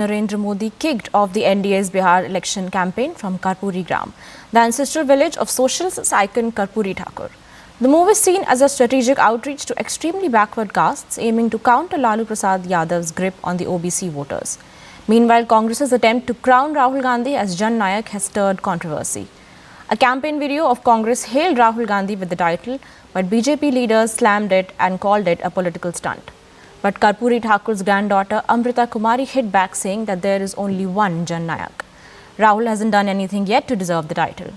Narendra Modi kicked off the NDA's Bihar election campaign from Karpuri Gram, the ancestral village of socialist icon Karpuri Thakur. The move is seen as a strategic outreach to extremely backward castes, aiming to counter Lalu Prasad Yadav's grip on the OBC voters. Meanwhile, Congress's attempt to crown Rahul Gandhi as Jan Nayak has stirred controversy. A campaign video of Congress hailed Rahul Gandhi with the title, but BJP leaders slammed it and called it a political stunt. But Karpuri Thakur's granddaughter Amrita Kumari hit back, saying that there is only one Jan Nayak. Rahul hasn't done anything yet to deserve the title.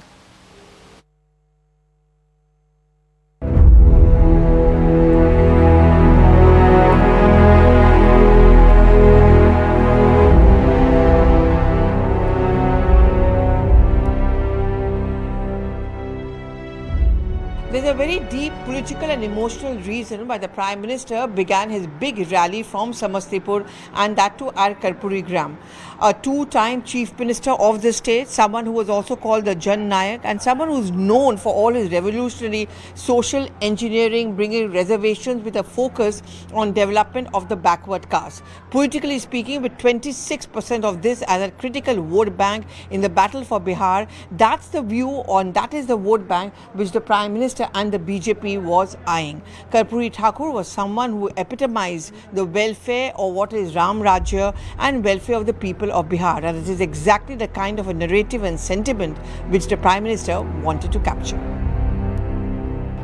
There's a very deep political and emotional reason why the Prime Minister began his big rally from Samastipur, and that too at Karpuri Gram. A two-time Chief Minister of the state, someone who was also called the Jan Nayak, and someone who's known for all his revolutionary social engineering, bringing reservations with a focus on development of the backward caste. Politically speaking, with 26% of this as a critical vote bank in the battle for Bihar, that's the view on, that is the vote bank which the Prime Minister and the BJP was eyeing. Karpuri Thakur was someone who epitomized the welfare or what is Ram Rajya and welfare of the people of Bihar, and this is exactly the kind of a narrative and sentiment which the Prime Minister wanted to capture.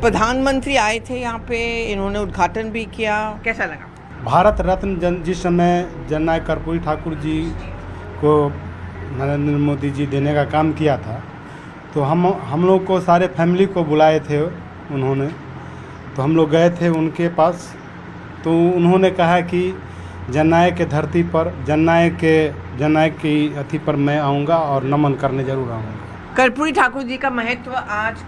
प्रधानमंत्री आए थे यहाँ पे, इन्होंने उद्घाटन भी किया, कैसा लगा? भारत रत्न जिस समय जननायक कर्पूरी ठाकुर जी को नरेंद्र मोदी जी देने का काम किया था, तो हम लोग को सारे फैमिली को बुलाए थे उन्होंने, तो हम लोग गए थे उनके पास। तो उन्होंने कहा कि जननायक के धरती पर जननायक की अथी पर मैं आऊँगा और नमन करने जरूर आऊँगा। कर्पूरी ठाकुर जी का महत्व आज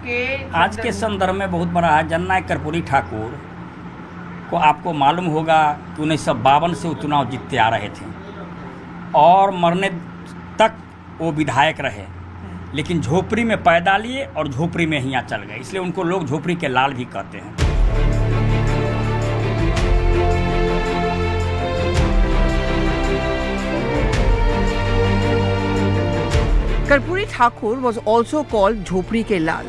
के संदर्भ में बहुत बड़ा है। जननायक कर्पूरी ठाकुर को आपको मालूम होगा कि 1952 से वो चुनाव जीतते आ रहे थे और मरने तक वो विधायक रहे, लेकिन झोपड़ी में पैदा लिए और झोपड़ी में ही यहाँ चल गए, इसलिए उनको लोग झोपड़ी के लाल भी कहते हैं। Karpuri Thakur was also called Jhopri Ke Lal.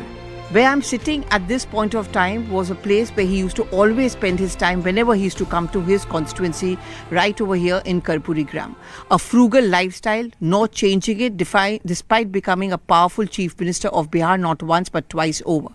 Where I'm sitting at this point of time was a place where he used to always spend his time whenever he used to come to his constituency right over here in Karpuri Gram. A frugal lifestyle, not changing it despite becoming a powerful Chief Minister of Bihar not once but twice over.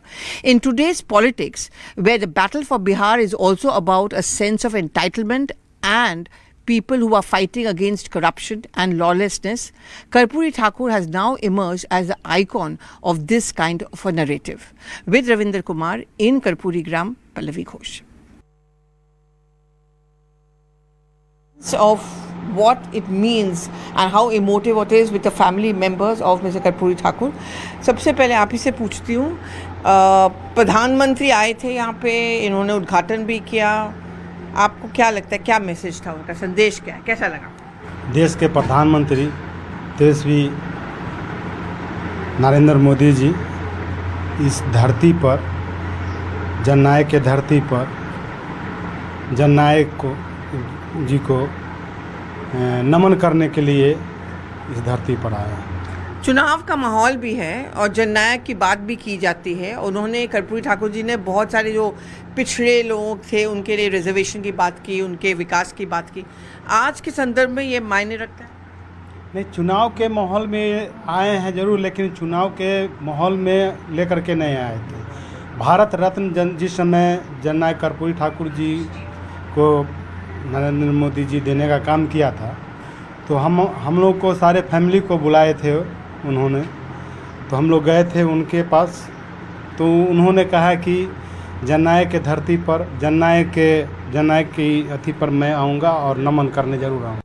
In today's politics, where the battle for Bihar is also about a sense of entitlement and people who are fighting against corruption and lawlessness, Karpuri Thakur has now emerged as the icon of this kind of a narrative. With Ravinder Kumar in Karpuri Gram, Pallavi Ghosh. Of what it means and how emotive it is with the family members of Mr. Karpuri Thakur. सबसे पहले आप ही से पूछती हूँ, प्रधानमंत्री आए थे यहाँ पे, इन्होंने उद्घाटन भी किया, आपको क्या लगता है, क्या मैसेज था उनका, संदेश क्या है, कैसा लगा? देश के प्रधानमंत्री तेजस्वी नरेंद्र मोदी जी इस धरती पर, जननायक के धरती पर जननायक जी को नमन करने के लिए इस धरती पर आए हैं। चुनाव का माहौल भी है और जननायक की बात भी की जाती है। उन्होंने, कर्पूरी ठाकुर जी ने बहुत सारे जो पिछड़े लोग थे उनके लिए रिजर्वेशन की बात की, उनके विकास की बात की। आज के संदर्भ में ये मायने रखता है? नहीं, चुनाव के माहौल में आए हैं जरूर, लेकिन चुनाव के माहौल में लेकर के नहीं आए थे। भारत रत्न जिस समय जननायक कर्पूरी ठाकुर जी को नरेंद्र मोदी जी देने का काम किया था, तो हम लोग को सारे फैमिली को बुलाए थे उन्होंने, तो हम लोग गए थे उनके पास। तो उन्होंने कहा कि जननायक के धरती पर जननायक की अथी पर मैं आऊँगा और नमन करने जरूर आऊँगा।